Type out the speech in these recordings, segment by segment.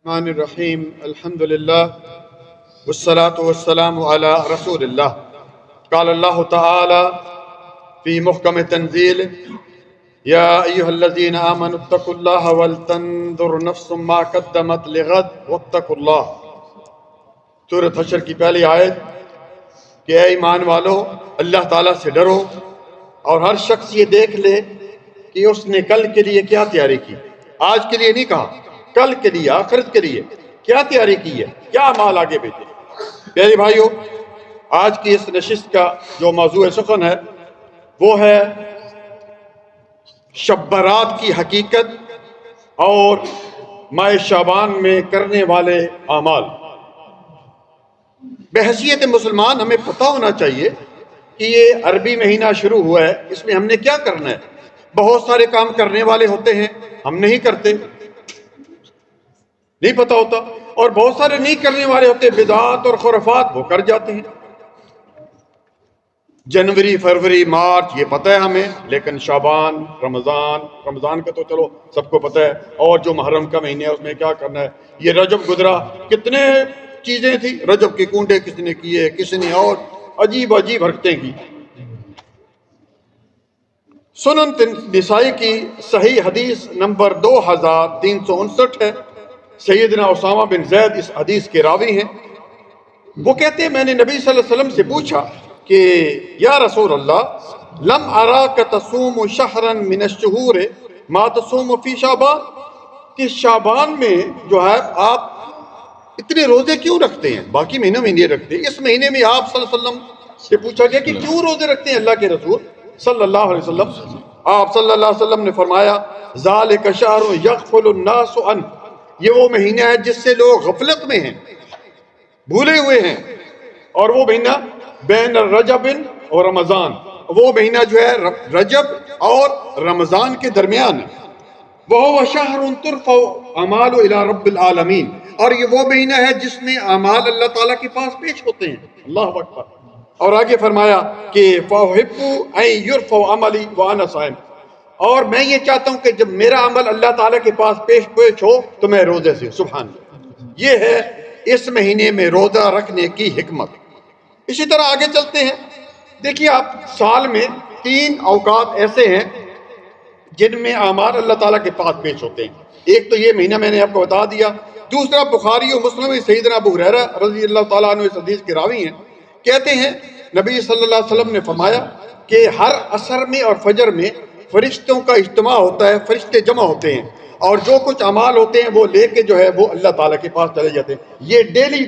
الرحمن الرحیم الحمد للہ والصلاة والسلام علی رسول اللہ قال اللہ تعالی فی محکم تنزیل یا ایہا الذین آمنوا اتقوا اللہ ولتنظر نفس ما قدمت لغد واتقوا اللہ۔ سورۃ حشر کی پہلی آیت کہ اے ایمان والو اللہ تعالیٰ سے ڈرو اور ہر شخص یہ دیکھ لے کہ اس نے کل کے لیے کیا تیاری کی۔ آج کے لیے نہیں کہا، کل کے لیے، آخرت کے لیے کیا تیاری کی ہے، کیا اعمال آگے بھیجے۔ پیارے بھائیو، آج کی اس نشست کا جو موضوع سخن ہے وہ ہے شب برات کی حقیقت اور ماہ شعبان میں کرنے والے اعمال۔ بحیثیت مسلمان ہمیں پتہ ہونا چاہیے کہ یہ عربی مہینہ شروع ہوا ہے، اس میں ہم نے کیا کرنا ہے۔ بہت سارے کام کرنے والے ہوتے ہیں، ہم نہیں کرتے، نہیں پتہ ہوتا، اور بہت سارے نہیں کرنے والے ہوتے، بدعات اور خرافات وہ کر جاتے ہیں۔ جنوری، فروری، مارچ یہ پتہ ہے ہمیں، لیکن شعبان، رمضان کا تو چلو سب کو پتہ ہے، اور جو محرم کا مہینہ ہے اس میں کیا کرنا ہے۔ یہ رجب گزرا، کتنے چیزیں تھیں، رجب کے کنڈے کس نے کیے، کس نے اور عجیب حرکتیں کی۔ سنن نسائی کی صحیح حدیث نمبر 2359 ہے۔ سیدنا اسامہ بن زید اس حدیث کے راوی ہیں۔ وہ کہتے ہیں میں نے نبی صلی اللہ علیہ وسلم سے پوچھا کہ یا رسول اللہ لم اراک تصوم شہرا من الشہور ما تصوم فی شعبان، کہ شعبان میں جو ہے آپ اتنے روزے کیوں رکھتے ہیں، باقی مہینوں میں نہیں رکھتے، اس مہینے میں آپ صلی اللہ علیہ وسلم سے پوچھا گیا کہ کیوں روزے رکھتے ہیں اللہ کے رسول صلی اللہ علیہ وسلم۔ آپ صلی اللہ علیہ وسلم نے فرمایا ذالک شہر یغفل الناس عنہ، یہ وہ مہینہ ہے جس سے لوگ غفلت میں ہیں، بھولے ہوئے ہیں، اور وہ مہینہ بین رجب اور رمضان، وہ مہینہ جو ہے رجب اور رمضان کے درمیان ہے۔ وَهُوَ شَهْرٌ تُرْفَعُ أَعْمَالُ إِلَىٰ رَبِّ الْعَالَمِينَ، اور یہ وہ مہینہ ہے جس میں اعمال اللہ تعالیٰ کے پاس پیش ہوتے ہیں۔ اللہ اکبر۔ اور آگے فرمایا کہ فَأُحِبُّ أَن يُرْفَعَ عَمَلِي وَأَنَا صَائِمٌ، اور میں یہ چاہتا ہوں کہ جب میرا عمل اللہ تعالیٰ کے پاس پیش ہو تو میں روزے سے، سبحان اللہ۔ یہ ہے اس مہینے میں روزہ رکھنے کی حکمت۔ اسی طرح آگے چلتے ہیں۔ دیکھیے آپ، سال میں 3 اوقات ایسے ہیں جن میں اعمال اللہ تعالیٰ کے پاس پیش ہوتے ہیں۔ ایک تو یہ مہینہ میں نے آپ کو بتا دیا، دوسرا بخاری و مسلم میں سیدنا ابو ہریرہ رضی اللہ تعالیٰ عنہ اس حدیث کے راوی ہیں، کہتے ہیں نبی صلی اللہ علیہ وسلم نے فرمایا کہ ہر عصر میں اور فجر میں فرشتوں کا اجتماع ہوتا ہے، فرشتے جمع ہوتے ہیں، اور جو کچھ اعمال ہوتے ہیں وہ لے کے جو ہے وہ اللہ تعالیٰ کے پاس چلے جاتے ہیں۔ یہ ڈیلی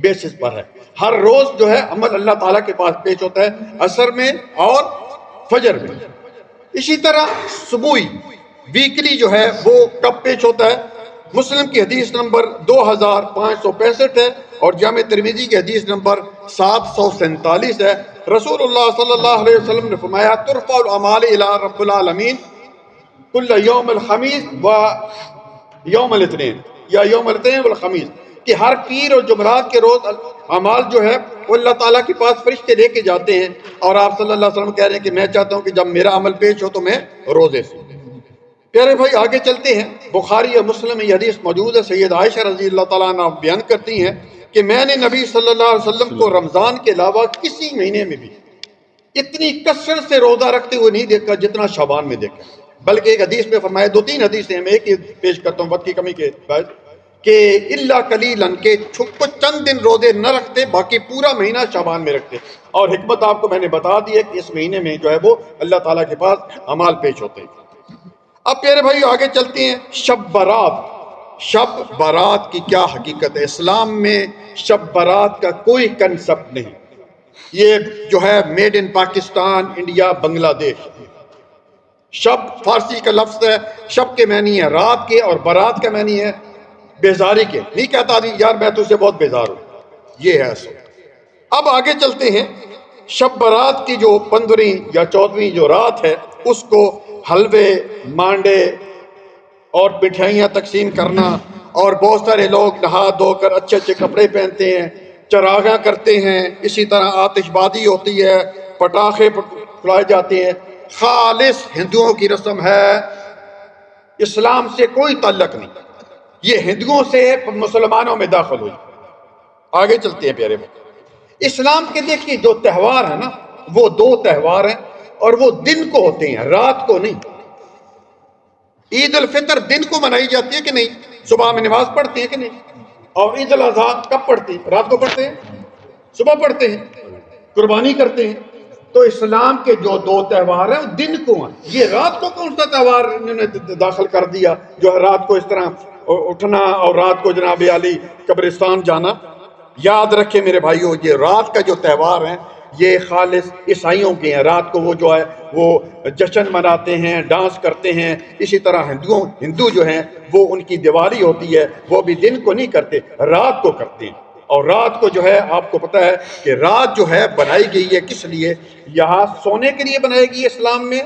بیسس پر ہے، ہر روز جو ہے عمل اللہ تعالیٰ کے پاس پیش ہوتا ہے، عصر میں اور فجر میں۔ اسی طرح صبوئی، ویکلی جو ہے وہ کب پیش ہوتا ہے؟ مسلم کی حدیث نمبر 2565 ہے، اور جامع ترمذی کی حدیث نمبر 747 ہے۔ رسول اللہ صلی اللہ علیہ وسلم نے فرمایا ترفع الاعمال الی رب العالمین کل یوم الخمیس و یوم الاثنین، یا یوم الاثنین والخمیس، کہ ہر پیر اور جمعرات کے روز اعمال جو ہے وہ اللہ تعالیٰ کے پاس فرشتے لے کے جاتے ہیں، اور آپ صلی اللہ علیہ وسلم کہہ رہے ہیں کہ میں چاہتا ہوں کہ جب میرا عمل پیش ہو تو میں روزے سے۔ پیارے بھائی آگے چلتے ہیں۔ بخاری اور مسلم میں یہ حدیث موجود ہے، سید عائشہ رضی اللہ تعالیٰ عنہ بیان کرتی ہیں کہ میں نے نبی صلی اللہ علیہ وسلم کو رمضان کے علاوہ کسی مہینے میں بھی اتنی کثرت سے روزہ رکھتے ہوئے نہیں دیکھا جتنا شعبان میں دیکھا۔ بلکہ ایک حدیث میں فرمایا، 2-3 حدیثیں ہیں، میں ایک ہی پیش کرتا ہوں وقت کی کمی کے باعث، کہ اللہ قلیلاً، کہ کچھ چند دن روزے نہ رکھتے، باقی پورا مہینہ شعبان میں رکھتے۔ اور حکمت آپ کو میں نے بتا دی ہے کہ اس مہینے میں جو ہے وہ اللہ تعالیٰ کے پاس اعمال پیش ہوتے ہیں۔ اب پیارے بھائی آگے چلتے ہیں۔ شب برات، شب برات کی کیا حقیقت ہے؟ اسلام میں شب برات کا کوئی کنسپٹ نہیں، یہ جو ہے میڈ ان پاکستان، انڈیا، بنگلہ دیش۔ شب فارسی کا لفظ ہے، شب کے معنی ہے رات کے، اور برات کا معنی ہے بیزاری کے۔ نہیں کہتا یار میں تجھ سے بہت بیزار ہوں، یہ ہے اصل۔ اب آگے چلتے ہیں۔ شب برات کی جو 15ویں یا 14ویں جو رات ہے، اس کو حلوے، مانڈے اور مٹھائیاں تقسیم کرنا، اور بہت سارے لوگ نہا دھو کر اچھے اچھے کپڑے پہنتے ہیں، چراغاں کرتے ہیں، اسی طرح آتش بازی ہوتی ہے، پٹاخے پھلائے جاتے ہیں۔ خالص ہندوؤں کی رسم ہے، اسلام سے کوئی تعلق نہیں۔ یہ ہندوؤں سے مسلمانوں میں داخل ہوئی۔ آگے چلتے ہیں پیارے بھائی، اسلام کے دیکھیے جو تہوار ہیں نا، وہ دو تہوار ہیں، اور وہ دن کو ہوتے ہیں، رات کو نہیں۔ عید الفطر دن کو منائی جاتی ہے کہ نہیں؟ صبح میں نماز پڑھتے ہیں کہ نہیں؟ اور عید الاضحیٰ کب پڑھتے ہیں؟ رات کو پڑھتے ہیں، صبح پڑھتے ہیں، قربانی کرتے ہیں۔ تو اسلام کے جو دو تہوار ہیں وہ دن کو ہیں، یہ رات کو کون سا تہوار انہوں نے داخل کر دیا جو ہے رات کو اس طرح اٹھنا اور رات کو جناب علی قبرستان جانا؟ یاد رکھیں میرے بھائیو، یہ رات کا جو تہوار ہے یہ خالص عیسائیوں کے ہیں۔ رات کو وہ جو ہے وہ جشن مناتے ہیں، ڈانس کرتے ہیں۔ اسی طرح ہندو جو ہیں وہ ان کی دیوالی ہوتی ہے، وہ بھی دن کو نہیں کرتے، رات کو کرتے ہیں۔ اور رات کو جو ہے آپ کو پتہ ہے کہ رات جو ہے بنائی گئی ہے کس لیے؟ یہاں سونے کے لیے بنائی گئی ہے اسلام میں،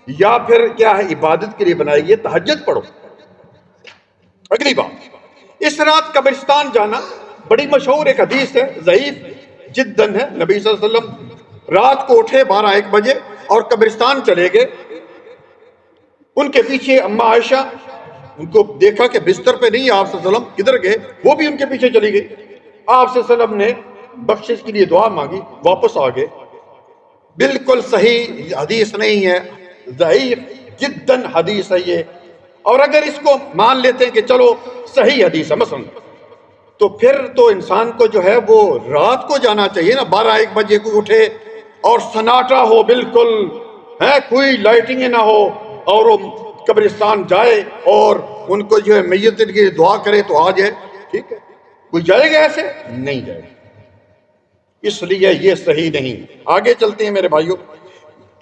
یا پھر کیا ہے عبادت کے لیے بنائی گئی ہے؟ تہجد پڑھو۔ اگلی بات، اس رات قبرستان جانا بڑی مشہور ایک حدیث ہے، ضعیف جداً ہے۔ نبی صلی اللہ علیہ وسلم رات کو اٹھے 12-1 بجے اور قبرستان چلے گئے۔ ان کے پیچھے اماں عائشہ، ان کو دیکھا کہ بستر پہ نہیں، آپ صلی اللہ علیہ وسلم کدھر گئے؟ وہ بھی ان کے پیچھے چلی گئی۔ آپ صلی اللہ علیہ وسلم نے بخشش کے لیے دعا مانگی، واپس آ گئے۔ بالکل صحیح حدیث نہیں ہے، ضعیف جداً حدیث ہے یہ۔ اور اگر اس کو مان لیتے ہیں کہ چلو صحیح حدیث ہے مثلا، تو پھر تو انسان کو جو ہے وہ رات کو جانا چاہیے نا۔ 12-1 بجے کو اٹھے اور سناٹا ہو بالکل، ہے کوئی لائٹنگ نہ ہو، اور وہ قبرستان جائے اور ان کو جو ہے میت کی دعا کرے تو آ جائے، ٹھیک ہے؟ کوئی جائے گا ایسے؟ نہیں جائے گا، اس لیے یہ صحیح نہیں۔ آگے چلتے ہیں میرے بھائیوں،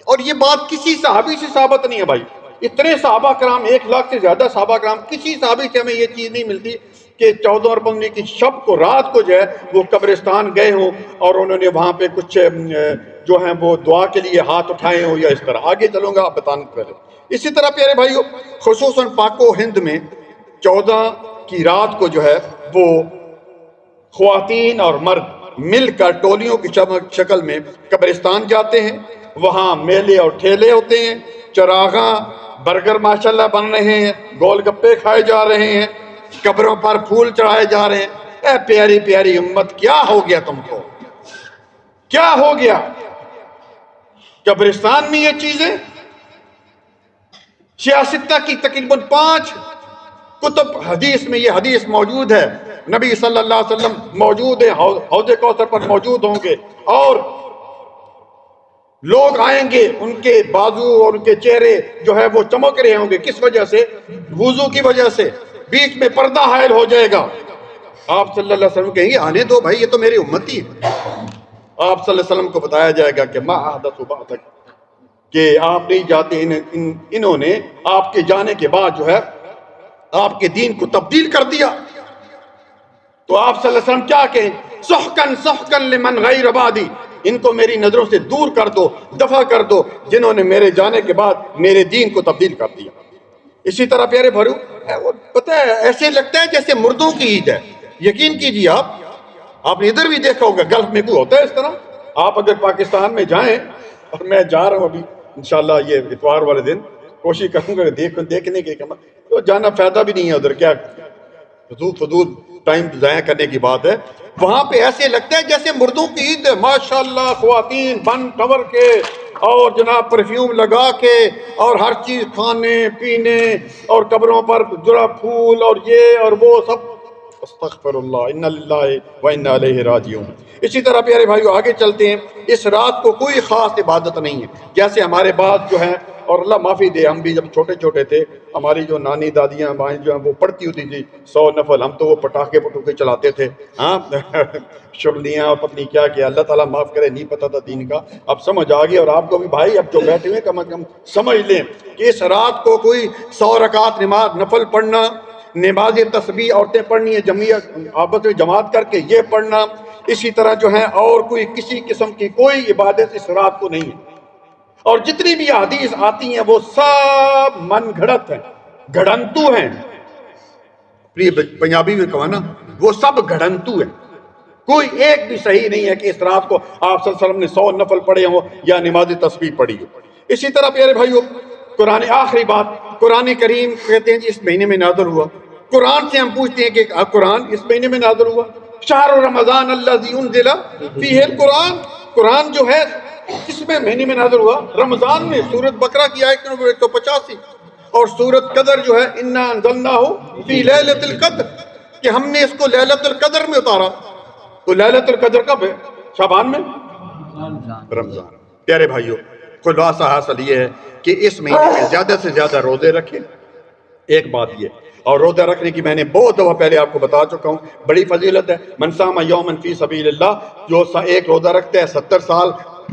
اور یہ بات کسی صحابی سے ثابت نہیں ہے بھائی۔ اتنے صحابہ کرام، 1 لاکھ سے زیادہ صحابہ کرام، کسی صحابی سے ہمیں یہ چیز نہیں ملتی کہ 14 اور 15 کی شب کو، رات کو جو ہے وہ قبرستان گئے ہوں اور انہوں نے وہاں پہ کچھ جو ہیں وہ دعا کے لیے ہاتھ اٹھائے ہوں یا اس طرح۔ آگے چلوں گا آپ بتانے پہلے۔ اسی طرح پیارے بھائیوں، خصوصاً پاک و ہند میں 14 کی رات کو جو ہے وہ خواتین اور مرد مل کر ٹولیوں کی شکل میں قبرستان جاتے ہیں۔ وہاں میلے اور ٹھیلے ہوتے ہیں، چراغاں، برگر ماشاءاللہ بن رہے ہیں، گول گپے کھائے جا رہے ہیں، قبروں پر پھول چڑھائے جا رہے ہیں۔ اے پیاری پیاری امت، کیا ہو گیا تم کو؟ کیا ہو گیا؟ قبرستان میں یہ چیزیں 66 کی تقریباً 5 کتب حدیث میں یہ حدیث موجود ہے۔ نبی صلی اللہ علیہ وسلم موجود ہیں، حوض کوثر پر موجود ہوں گے، اور لوگ آئیں گے، ان کے بازو اور ان کے چہرے جو ہے وہ چمک رہے ہوں گے۔ کس وجہ سے؟ وضو کی وجہ سے۔ بیچ میں پردہ حائل ہو جائے گا۔ آپ صلی اللہ علیہ وسلم کہیں گے آنے دو بھائی، یہ تو میری امتی ہے۔ آپ صلی اللہ علیہ وسلم کو بتایا جائے گا کہ ما احدث بعدک، کہ آپ نہیں جاتے، انہوں نے آپ کے جانے کے بعد جو ہے آپ کے دین کو تبدیل کر دیا۔ تو آپ صلی اللہ علیہ وسلم کیا کہیں؟ سحقن سحقن لمن غیر بعدی، ان کو میری نظروں سے دور کر دو، دفع کر دو، جنہوں نے میرے جانے کے بعد میرے دین کو تبدیل کر دیا۔ اسی طرح پیارے بھائیو، پتہ ہے ایسے لگتا ہے جیسے مردوں کی عید ہے۔ یقین کیجیے، آپ نے ادھر بھی دیکھا ہوگا، گلف میں کوئی ہوتا ہے اس طرح۔ آپ اگر پاکستان میں جائیں، اور میں جا رہا ہوں ابھی انشاءاللہ یہ اتوار والے دن، کوشش کروں گا دیکھنے کے کم، تو جانا فائدہ بھی نہیں ہے ادھر، کیا فضول ٹائم ضائع کرنے کی بات ہے۔ وہاں پہ ایسے لگتا ہے جیسے مردوں کی عید ہے، ماشاءاللہ خواتین بن ٹور کے اور جناب پرفیوم لگا کے اور ہر چیز کھانے پینے اور قبروں پر جڑا پھول اور یہ اور وہ سب۔ استغفر اللہ، ان للہ و انا الیہ راجعون۔ اسی طرح پیارے بھائیو آگے چلتے ہیں۔ اس رات کو کوئی خاص عبادت نہیں ہے، جیسے ہمارے بعد جو ہیں، اور اللہ معافی دے، ہم بھی جب چھوٹے چھوٹے تھے، ہماری جو نانی دادیاں مائیں جو ہیں وہ پڑھتی ہوتی تھی 100 نفل، ہم تو وہ پٹاخے چلاتے تھے، ہاں شغلیاں اور پتنی کیا کیا۔ اللہ تعالیٰ معاف کرے، نہیں پتہ تھا دین کا، اب سمجھ آ گئی۔ اور آپ کو بھی بھائی اب جو بیٹھے ہوئے کم از کم سمجھ لیں کہ اس رات کو کوئی 100 رکعت نماز نفل پڑھنا، نماز تسبیح عورتیں پڑھنی ہے، جمعیت آپس میں جماعت کر کے یہ پڑھنا، اسی طرح جو ہے اور کوئی کسی قسم کی کوئی عبادت اس رات کو نہیں ہے۔ اور جتنی بھی حدیث آتی ہیں وہ سب من گھڑت ہیں، گھڑنتو ہیں، پنجابی میں کہا نا، وہ سب گھڑنتو ہیں۔ کوئی ایک بھی صحیح نہیں ہے کہ اس رات کو آپ صلی اللہ علیہ وسلم نے 100 نفل پڑھے ہوں یا نماز تسبیح پڑھی ہو۔ اسی طرح پیارے بھائیو، قرآن، آخری بات، قرآن کریم کہتے ہیں جی اس مہینے میں نازل ہوا۔ قرآن سے ہم پوچھتے ہیں کہ قرآن اس مہینے میں نازل ہوا، شہر رمضان الذی انزل فیہ القرآن، قرآن جو ہے کس میں مہینے میں نازل ہوا؟ رمضان میں۔ سورۃ بقرہ کی آیت نمبر 185 اور سورۃ قدر جو ہے انا انزلناہ فی لیلۃ القدر، کہ ہم نے اس کو لیلۃ القدر میں اتارا۔ تو لیلۃ القدر کب ہے؟ شعبان میں، رمضان۔ پیارے بھائیوں، خلاصہ حاصل یہ ہے کہ اس مہینے میں زیادہ سے زیادہ روزے رکھیں۔ ایک بات یہ، اور روزہ رکھنے کی میں نے بہت دفعہ پہلے آپ کو بتا چکا ہوں، بڑی فضیلت ہے۔ من صام یوما فی سبیل اللہ، جو ایک روزہ رکھتا ہے 70 سال،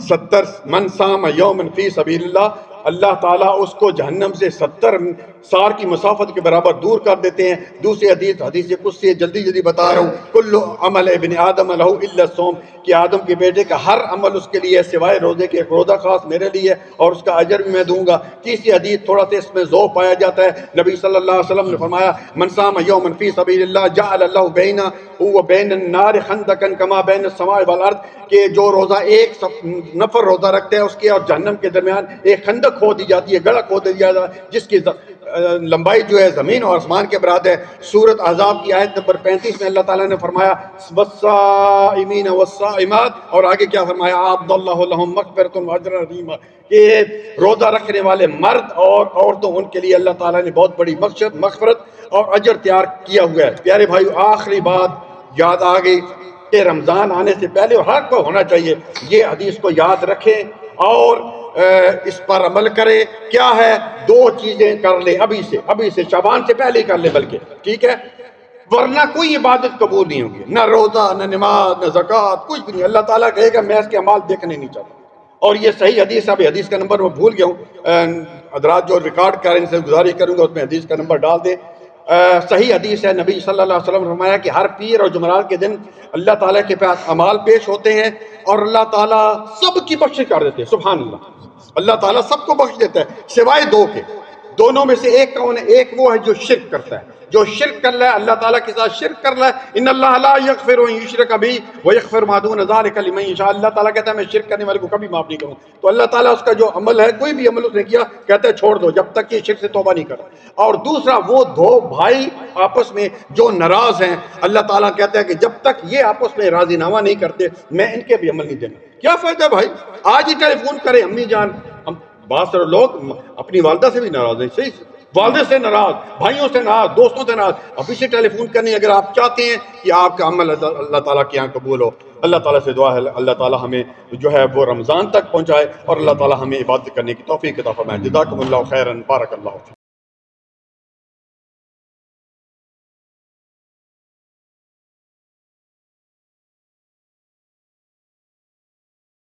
70 من صام یوما فی سبیل اللہ، اللہ تعالیٰ اس کو جہنم سے 70 سال کی مسافت کے برابر دور کر دیتے ہیں۔ دوسری حدیث قدسی جلدی بتا رہا ہوں، کل عمل ابن آدم لہ الا الصوم، کہ آدم کے بیٹے کا ہر عمل اس کے لیے سوائے روزے کے، ایک روزہ خاص میرے لیے اور اس کا اجر بھی میں دوں گا۔ تیسری حدیث تھوڑا سا اس میں ذوق پایا جاتا ہے، نبی صلی اللہ علیہ وسلم نے فرمایا من صام یوما فی سبیل اللہ جعل اللہ بینہ وبین النار خندقا کما بین السماء والارض، کہ جو روزہ ایک نفر روزہ رکھتا ہے اس کے اور جہنم کے درمیان ایک خندق کھود دی جاتی ہے، گڑھا کھود دیا جاتا ہے جس کی لمبائی جو ہے زمین اور آسمان کے برابر ہے۔ سورۃ احزاب کی آیت نمبر 35 میں اللہ تعالیٰ نے فرمایا والصائمین والصائمات، اور آگے کیا فرمایا اعد اللہ لہم مغفرۃ واجرا عظیما، کہ روزہ رکھنے والے مرد اور عورتوں ان کے لیے اللہ تعالیٰ نے بہت بڑی مغفرت اور اجر تیار کیا ہوا ہے۔ پیارے بھائیو، آخری بات یاد آ گئی کہ رمضان آنے سے پہلے اور ہر کو ہونا چاہیے، یہ حدیث کو یاد رکھیں اور اس پر عمل کرے۔ کیا ہے؟ 2 چیزیں کر لے ابھی سے، شعبان سے پہلے ہی کر لے بلکہ، ٹھیک ہے؟ ورنہ کوئی عبادت قبول نہیں ہوگی، نہ روزہ، نہ نماز، نہ زکوٰۃ، کچھ بھی نہیں۔ اللہ تعالیٰ کہے گا میں اس کے اعمال دیکھنے نہیں چاہتا۔ اور یہ صحیح حدیث ہے، ابھی حدیث کا نمبر میں بھول گیا ہوں، حضرات جو ریکارڈ کریں ان سے گزارش کروں گا اس میں حدیث کا نمبر ڈال دیں۔ صحیح حدیث ہے، نبی صلی اللہ علیہ وسلم نے فرمایا کہ ہر پیر اور جمعرات کے دن اللہ تعالیٰ کے پاس اعمال پیش ہوتے ہیں اور اللہ تعالیٰ سب کی بخشش کر دیتے ہیں۔ سبحان اللہ، اللہ تعالیٰ سب کو بخش دیتا ہے سوائے 2 کے۔ دونوں میں سے ایک کون ہے؟ ایک وہ ہے جو شرک کرتا ہے، جو شرک کر رہا ہے اللہ تعالیٰ کے ساتھ شرک کر رہا ہے۔ ان اللہ لا یغفر ان یشرک بہ ویغفر ما دون ذلک لمن یشاء، اللہ تعالیٰ کہتا ہے میں شرک کرنے والے کو کبھی معاف نہیں کروں۔ تو اللہ تعالیٰ اس کا جو عمل ہے، کوئی بھی عمل اس نے کیا، کہتا ہے چھوڑ دو جب تک کہ شرک سے توبہ نہیں کرتا۔ اور دوسرا وہ 2 بھائی آپس میں جو ناراض ہیں، اللہ تعالیٰ کہتا ہے کہ جب تک یہ آپس میں راضی نامہ نہیں کرتے میں ان کے بھی عمل نہیں دینا۔ کیا فائدہ بھائی؟ آج ہی ٹیلی فون کریں، امی جان، بعض سارے لوگ اپنی والدہ سے بھی ناراض ہیں، صحیح، والدے سے ناراض، بھائیوں سے ناراض، دوستوں سے ناراض، ابھی سے ٹیلی فون کرنی۔ اگر آپ چاہتے ہیں کہ آپ کا عمل اللہ تعالیٰ کے یہاں قبول ہو، اللہ تعالیٰ سے دعا ہے اللہ تعالیٰ ہمیں جو ہے وہ رمضان تک پہنچائے اور اللہ تعالیٰ ہمیں عبادت کرنے کی توفیق عطا فرمائے۔ جزاکم اللہ خیرا، بارک اللہ۔